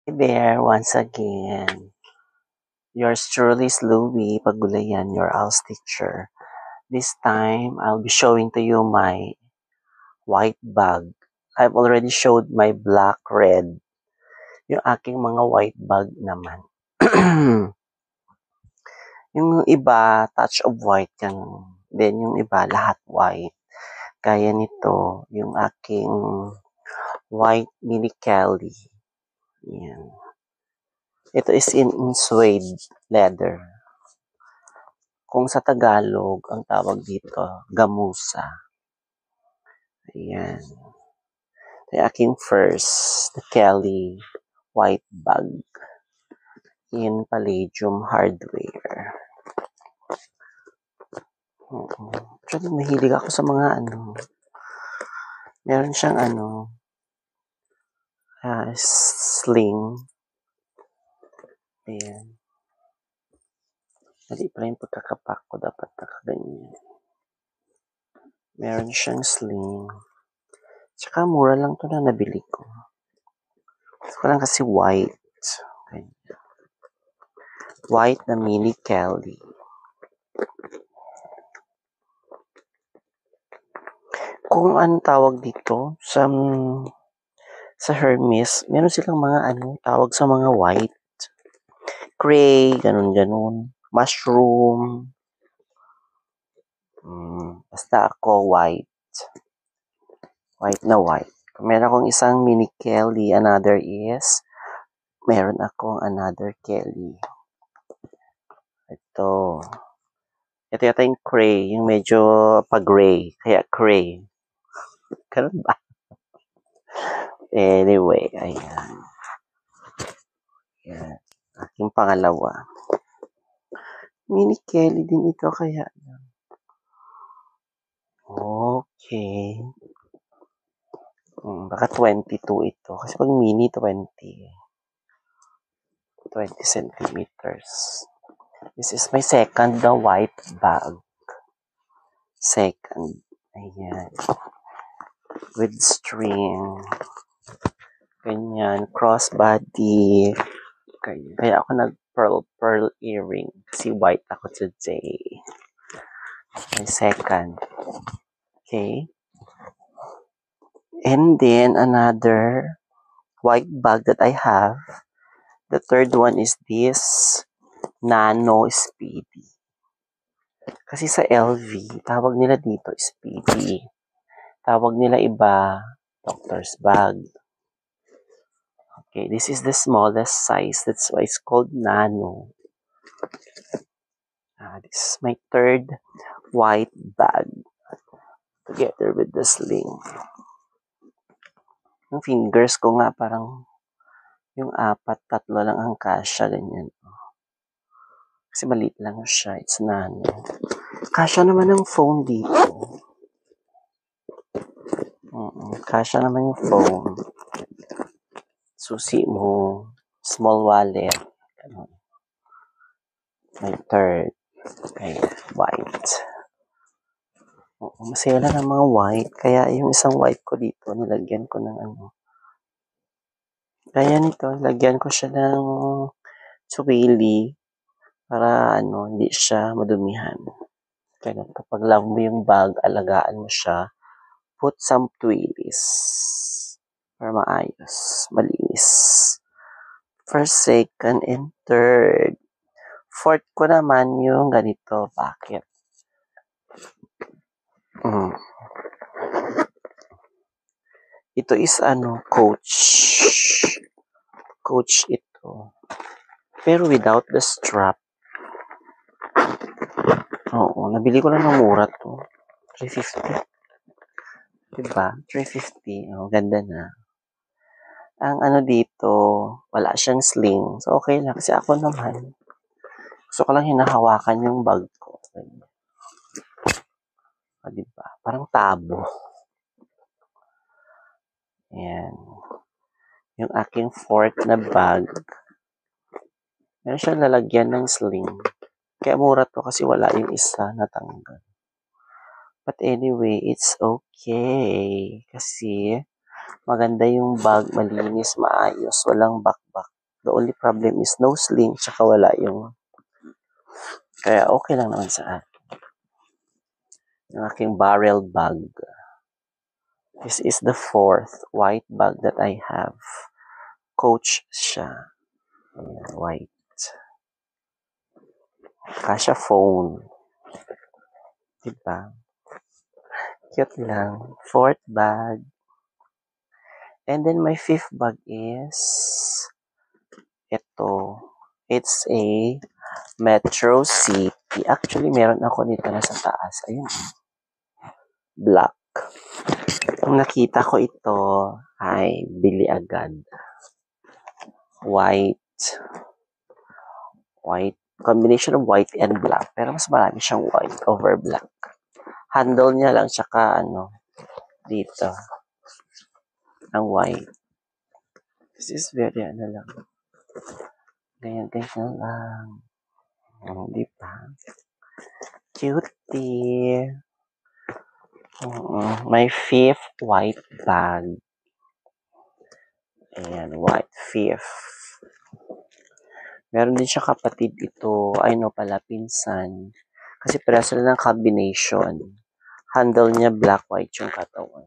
There, once again. Yours truly, Louie Pagulayan, your ALS teacher. This time, I'll be showing to you my white bag. I've already showed my black, red. Yung aking mga white bag naman. Yung iba, touch of white yan. Then yung iba, lahat white. Kaya nito, yung aking white mini Kelly. Yan. Ito is in suede leather. Kung sa Tagalog, ang tawag dito, gamusa. Ayan. Ito yung aking first, the Kelly white bag in Palladium Hardware. Actually, mahilig ako sa mga meron siyang sling. Ayan. Mali pala yung pagkakapak ko, dapat nakaganyan. Meron siyang sling. Tsaka mura lang to na nabili ko. Gusto ko lang kasi white. Okay. White na mini Kelly. Kung anong tawag dito, sa Hermes, meron silang mga tawag sa mga white. Gray, ganun-ganun. Mushroom. Basta ako white. White na white. Kung meron akong isang mini Kelly, another is, meron akong another Kelly. Ito. Ito yata yung gray, yung medyo pa-gray. Kaya gray. Ganun ba? Anyway, ayan. Ayan. Aking pangalawa. Mini Kelly din ito kaya. Okay. Baka 22 ito. Kasi pag mini, 20 centimeters. This is my second, the white bag. Second. Ayan. With string. Ganyan. Crossbody. Kaya ako nag-pearl earring. Kasi white ako today. My second. Okay. And then, another white bag that I have. The third one is this Nano Speedy. Kasi sa LV, tawag nila dito Speedy. Tawag nila iba, doctor's bag. Okay, this is the smallest size. That's why it's called Nano. This is my third white bag. Together with the sling. Yung fingers ko nga parang yung 4, 3 lang ang kasya, ganyan. Kasi maliit lang siya. It's Nano. Kasya naman ang phone dito. Kasya naman yung phone. Susi mo. Small wallet. My third. Okay, white. Masaya lang ang mga white. Kaya yung isang white ko dito, nilagyan ko ng Kaya nito, nilagyan ko siya ng twilly para hindi siya madumihan. Kaya kapag love mo yung bag, alagaan mo siya, put some twillies para maayos, malinis. First, second, and third. Fourth ko naman yung ganito. Bakit? Ito is Coach. Coach ito. Pero without the strap. Oo, nabili ko lang ng mura to. 350. Diba? 350. Oh, ganda na. Ang dito, wala siyang sling. So, okay lang. Kasi ako naman, gusto ko lang hinahawakan yung bag ko. Diba? Parang tabo. Ayan. Yung aking fourth na bag. Meron siyang lalagyan ng sling. Kaya mura to kasi wala yung isa natanggal. But anyway, it's okay. Kasi maganda yung bag, malinis, maayos, walang bakbak. The only problem is no sling, tsaka wala yung... Kaya okay lang naman sa akin. Yung aking barrel bag. This is the 4th white bag that I have. Coach siya. Ayan, white. Kasha phone. Diba? Cute lang. 4th bag. And then my 5th bag is ito. It's a Metro City. Actually, meron ako dito na sa taas. Ayun. Black. Nung nakita ko ito, ay bili agad. White. White. Combination of white and black. Pero mas marami siyang white over black. Handle niya lang, tsaka dito. Ang white. This is very, lang. Ganyan lang. Di ba? Cutie. My 5th white bag. Ayan, white 5th. Meron din siya kapatid ito. Ay no pala, pinsan. Kasi pala sila ng combination. Handle niya black, white yung katawan.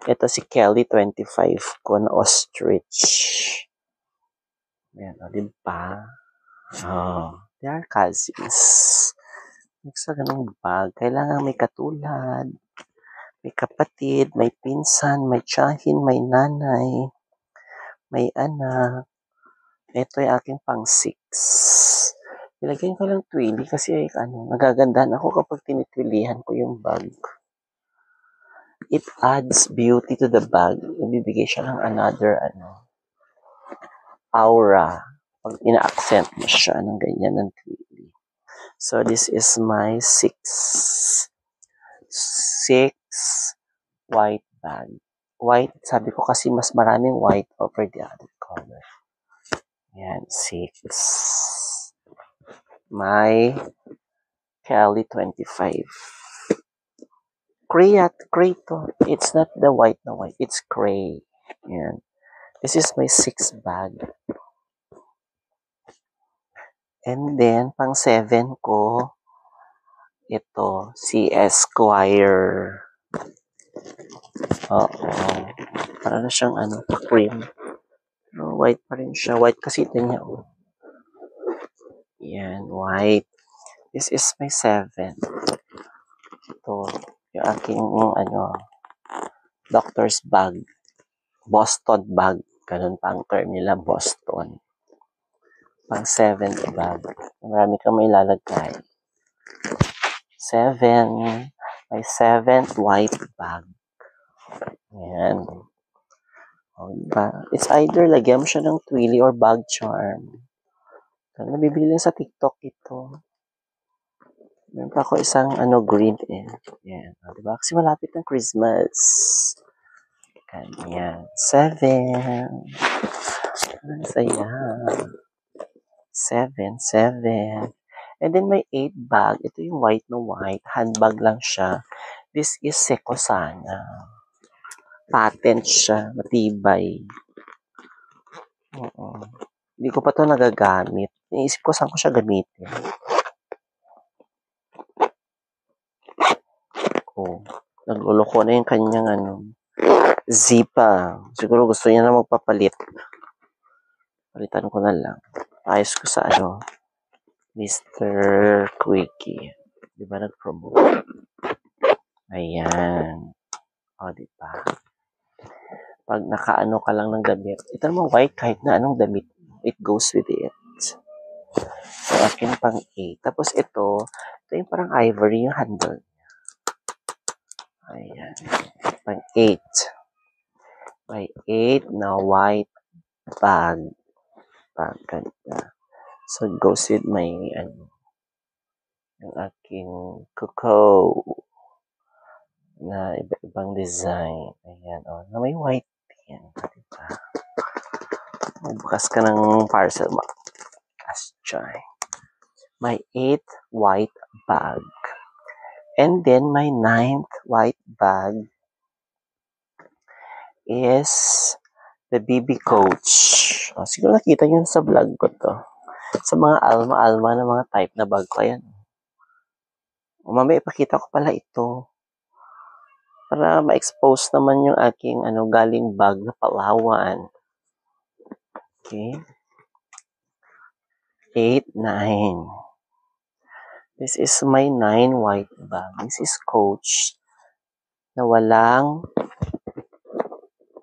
Ito si Kelly 25 ko na ostrich. Ayan, di ba? They are cousins. Sa ganung bag, kailangan may katulad, may kapatid, may pinsan, may tiyahin, may nanay, may anak. Ito yung aking pang 6. Nilagyan ko lang twilly kasi nagagandahan ako kapag tinitwilihan ko yung bag. It adds beauty to the bag. Ibibigay siya ng another aura. Pag ina-accent mo siya ng ganyan ng twilly. So this is my 6 white bag. White, sabi ko kasi mas maraming white over the other color. Ayan, 6. My Kelly 25. Cray to. It's not the white na white. It's gray. Ayan. This is my 6 bag. And then, pang 7 ko, ito, si Esquire. Para na siyang cream. White pa rin siya. White kasi ito niya. Yan, white. This is my 7. Ito, yung aking, doctor's bag. Boston bag. Ganun pa ang term nila, Boston. Pang 7th bag. Marami kang may lalagay. 7. My 7th white bag. Ayan. Diba? It's either lagyan mo siya ng twilly or bag charm. Nabibili lang sa TikTok ito. Meron pa ako isang green Yan. Diba? Kasi malapit ng Christmas. Ganyan. 7. Ang saya. 7. And then may 8 bag. Ito yung white na white. Handbag lang siya. This is Secosana. Patent siya. Matibay. Hindi ko pa ito nagagamit. Iniisip ko saan ko siya gamitin. Nagluloko na yung kanyang zipa. Siguro gusto niya na magpapalit. Palitan ko na lang. Ayos ko sa Mr. Quickie. Di ba nag-promote? Ayan. Diba? Pag nakaano ka lang ng damit. Ito naman white, kahit na anong damit, it goes with it. So, akin pang 8. Tapos ito yung parang ivory yung handle. Ayan. Pang 8. May 8 na white bag. Ganda. So, it goes with my, yung aking cocoa na iba-ibang design. Ayan, na may white. Ayan, diba? Bukas ka ng parcel mo. Asjoy. My 8th white bag. And then, my 9th white bag is the BB Coach. to. Siguro nakita nyo sa vlog ko to. Sa mga alma-alma na mga type na bag ko. Ayan. Mamaya ipakita ko pala ito. Para ma-expose naman yung aking galing bag na Palawan. Okay. 8, 9. This is my 9 white bag. This is Coach na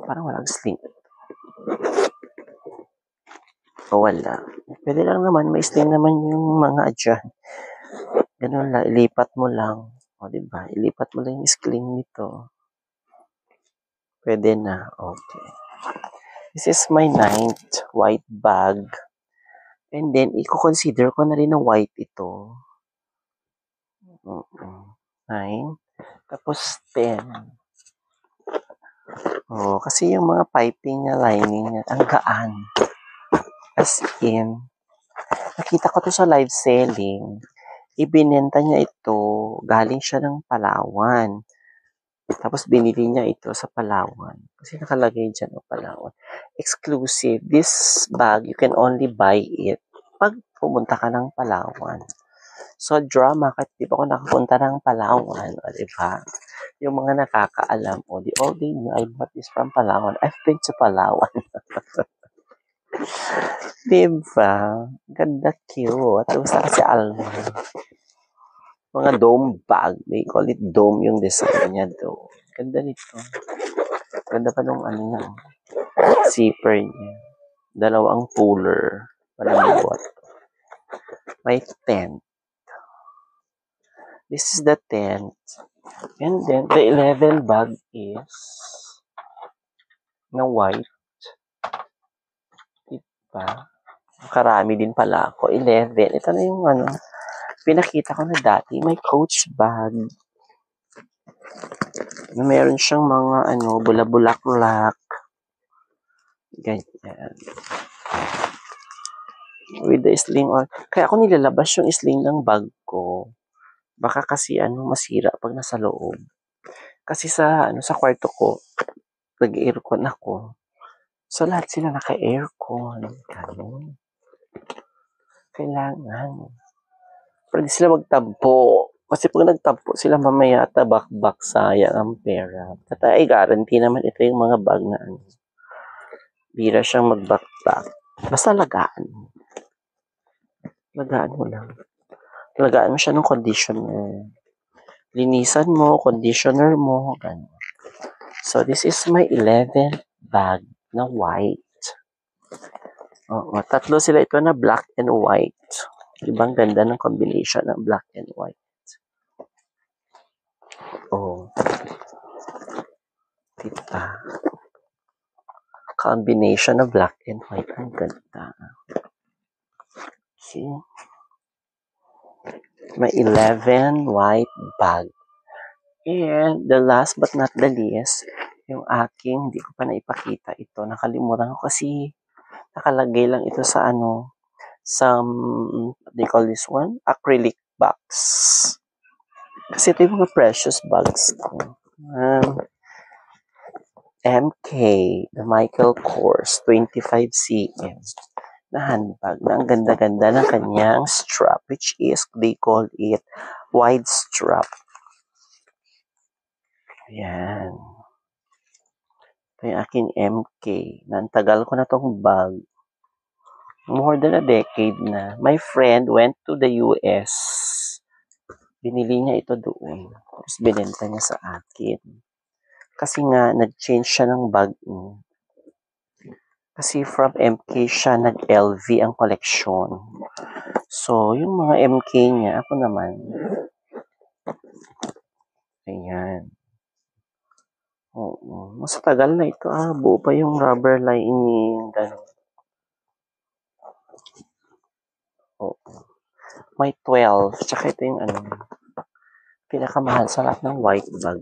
parang walang sling. O wala. Pwede lang naman, may sling naman yung mga dyan. Ganun lang, ilipat mo lang. O diba, ilipat mo lang yung sling nito. Pwede na, okay. This is my 9th white bag. And then, i-consider ko na rin na white ito. 9. Tapos 10. Oh, kasi yung mga piping niya, lining niya, ang gaan. As in, nakita ko to sa live selling. Ibinenta niya ito, galing siya ng Palawan. Tapos binili niya ito sa Palawan. Kasi nakalagay dyan o Palawan. Exclusive. This bag, you can only buy it pag pumunta ka ng Palawan. So, drama, kahit di ba ako nakapunta ng Palawan, o diba? Yung mga nakakaalam, the all they knew, I bought this from Palawan. I've been to Palawan. Diba? Ganda, cute. Tapos na kasi Alma. Mga dome bag. They call it dome yung design niya, though. Ganda nito. Ganda pa nung niya. Zipper niya. Dalawang puller. Malambot. May tent. This is the tent. And then, the 11 bag is na white. Diba? Karami din pala ako. 11. Ito na yung pinakita ko na dati. May Coach bag. Meron siyang mga bulabulaklak. Ganyan. With the sling on. Kaya ako nilalabas yung sling ng bag ko. Baka kasi masira pag nasa loob. Kasi sa kwarto ko, nag-aircon ako. So lahat sila naka-aircon. Ganun. Kailangan. Pwede sila magtampo. Kasi pag nagtampo sila mamaya tabak-bak, sayang ang pera. At ay guarantee naman ito yung mga bag na bira siyang magbakbak. Basta lagaan mo. Lagaan mo lang. Lagaan mo siya ng conditioner. Linisan mo, conditioner mo. Ganun. So, this is my 11 bag na white. Tatlo sila ito na black and white. Ibang ganda ng combination ng black and white. Oh. Diba? Combination of black and white. Ang ganda. See? May 11 white bag. And the last but not the least, yung aking, hindi ko pa naipakita ito. Nakalimutan ko kasi nakalagay lang ito sa they call this one? Acrylic box. Kasi ito yung mga precious bags ko. MK, the Michael Kors, 25 cm na handbag na ang ganda-ganda ng kanyang strap, which is, they call it wide strap. Ayan. Ito yung aking MK. Nantagal ko na tong bag. More than a decade na. My friend went to the US. Binili niya ito doon. Tapos binenta niya sa akin. Kasi nga, nag-change siya ng bag niya. Kasi from MK siya, nag-LV ang collection. So, yung mga MK niya, ako naman. Ayan. Oo. Mas tagal na ito. Buo pa yung rubber lining. Ganun. Oo. May 12. Tsaka ito yung pinakamahal sa lahat ng white bag.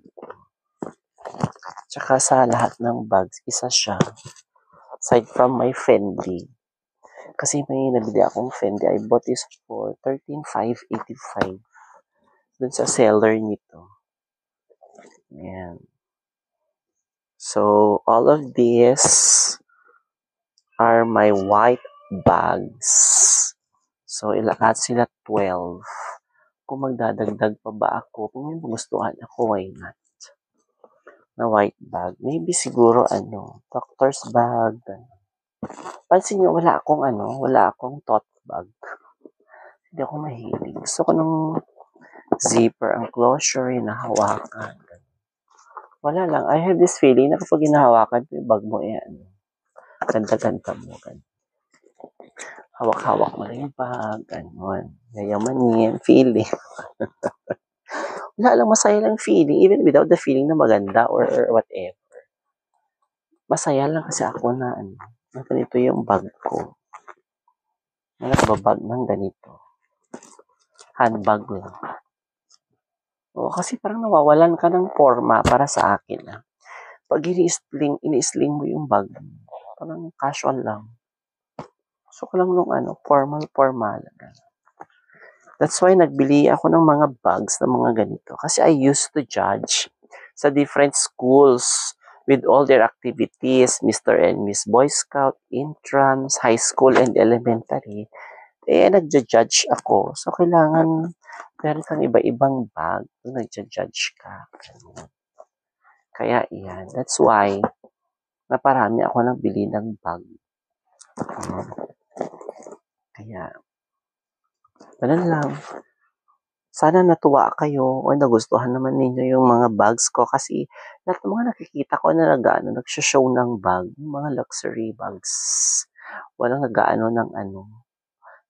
Tsaka sa lahat ng bags, isa siya. Aside from my Fendi. Kasi may nabili akong Fendi. I bought this for $13,585. Dun sa seller nito. Ayan. So, all of this are my white bags. So, lahat sila 12. Kung magdadagdag pa ba ako, kung may magustuhan ako, why not? Na white bag. Maybe siguro, doctor's bag. Pansin nyo, wala akong tote bag. Hindi ako mahilig. Gusto ko nung zipper, ang closure, yung nahawakan. Wala lang. I have this feeling na kapag hinahawakan mo yung bag mo, ganda-ganda mo. Hawak-hawak mo lang yung bag, gano'n. Yayamanin, feeling. Wala lang, masaya lang feeling, even without the feeling na maganda or whatever. Masaya lang kasi ako na ganito yung bag ko. Na nagbabag ng ganito. Handbag lang. O, kasi parang nawawalan ka ng forma para sa akin. Pag ini-sling mo yung bag, parang casual lang. Gusto ko lang nung formal. That's why nagbili ako ng mga bags na mga ganito. Kasi I used to judge sa different schools with all their activities, Mr. and Miss Boy Scout, intrams, high school and elementary. Nagja-judge ako. So, kailangan meron kang iba-ibang bag kung nagja-judge ka. Kaya, yan. That's why, naparami ako ng bili ng bag. Kaya, ganun lang. Sana natuwa kayo o nagustuhan naman ninyo yung mga bags ko kasi lahat ng mga nakikita ko na nagsho-show ng bag, yung mga luxury bags. Walang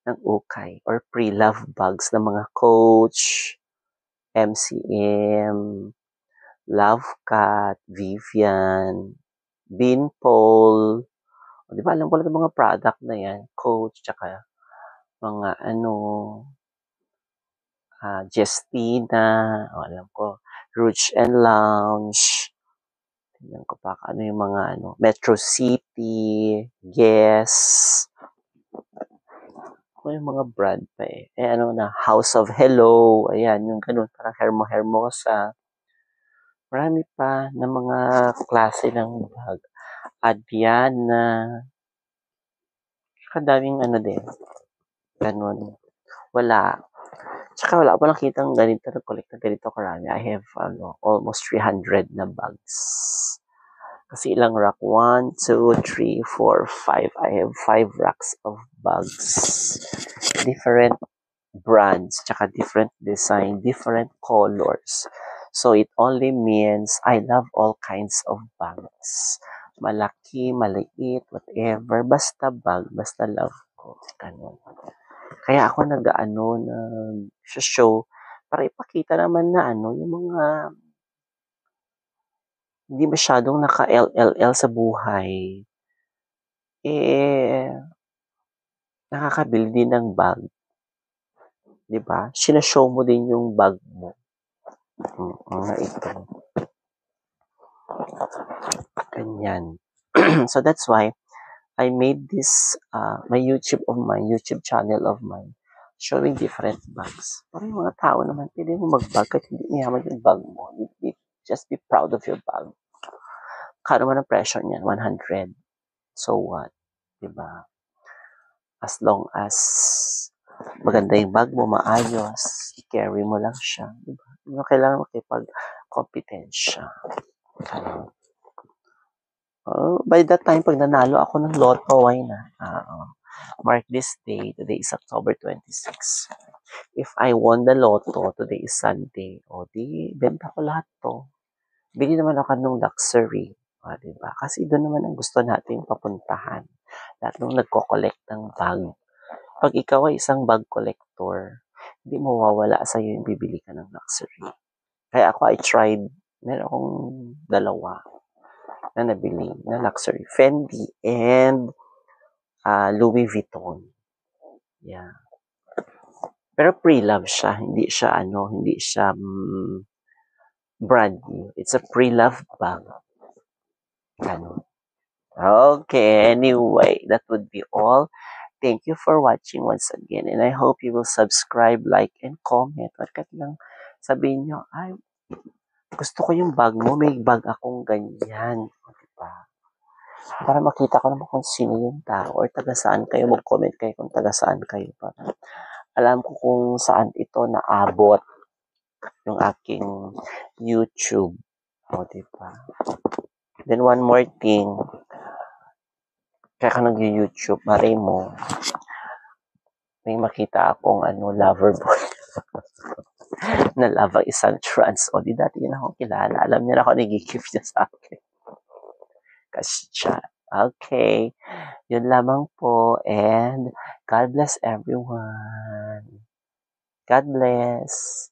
ng ukay or pre-love bags ng mga Coach, MCM, Lovecat, Vivian, Beanpole. Di ba alam ko lang mga product na yan, Coach, tsaka mga Justina, alam ko, Rouge and Lounge, tingnan ko pa yung mga Metro City, Guess, yung mga brand pa House of Hello, ayan, yung ganun, parang Hermosa, marami pa na mga klase ng bag, Adiana, kadaming din, ganun, wala. Tsaka wala pa nakitang ganito, nag-collect na ganito karami. I have almost 300 na bags. Kasi ilang rack? 1, 2, 3, 4, 5. I have 5 racks of bags. Different brands, tsaka different design, different colors. So it only means I love all kinds of bags. Malaki, maliit, whatever. Basta bag, basta love ko. Ganun. Kaya ako nag-show para ipakita naman na yung mga hindi masyadong naka-LLL sa buhay. Nakakabili din ng bag. 'Di ba? Sina-show mo din yung bag mo. Ito. Ganyan. So that's why I made this my YouTube channel of mine showing different bags. Para yung mga tao naman, pwede mo mag-bag kahit hindi mayaman yung bag mo. Just be proud of your bag. Kano man ang presyo niyan? 100. So what? Diba? As long as maganda yung bag mo, maayos, carry mo lang siya. Diba? Kailangan makipag-competensya. By that time, pag nanalo ako ng lotto, why na? Mark this day. Today is October 26. If I won the lotto, today is Sunday. Di, benta ko lahat to. Bili naman ako ng luxury. Diba? Kasi doon naman ang gusto natin papuntahan. Lahat nung nagko-collect ng bag. Pag ikaw ay isang bag collector, hindi mawawala sa'yo yung bibili ka ng luxury. Kaya ako, I tried. Meron akong 2 na nabili na luxury. Fendi and Louis Vuitton. Yeah. Pero pre-love siya. Hindi siya brand new. It's a pre-love bag. Okay, anyway, that would be all. Thank you for watching once again. And I hope you will subscribe, like, and comment. At lang sabihin nyo, gusto ko yung bag mo. May bag akong ganyan. Diba? Para makita ko naman kung sino yung tao or taga saan kayo. Mag-comment kayo kung taga saan kayo. Para alam ko kung saan ito naabot yung aking YouTube. O, diba? Then one more thing, kaya ka nag-YouTube, maray mo, may makita akong lover boy na love ang isang trans. O, di dati yun ako kilala. Alam niya na ako nag-gift niya sa akin. Kasi siya. Okay. Yun lamang po. And God bless everyone. God bless.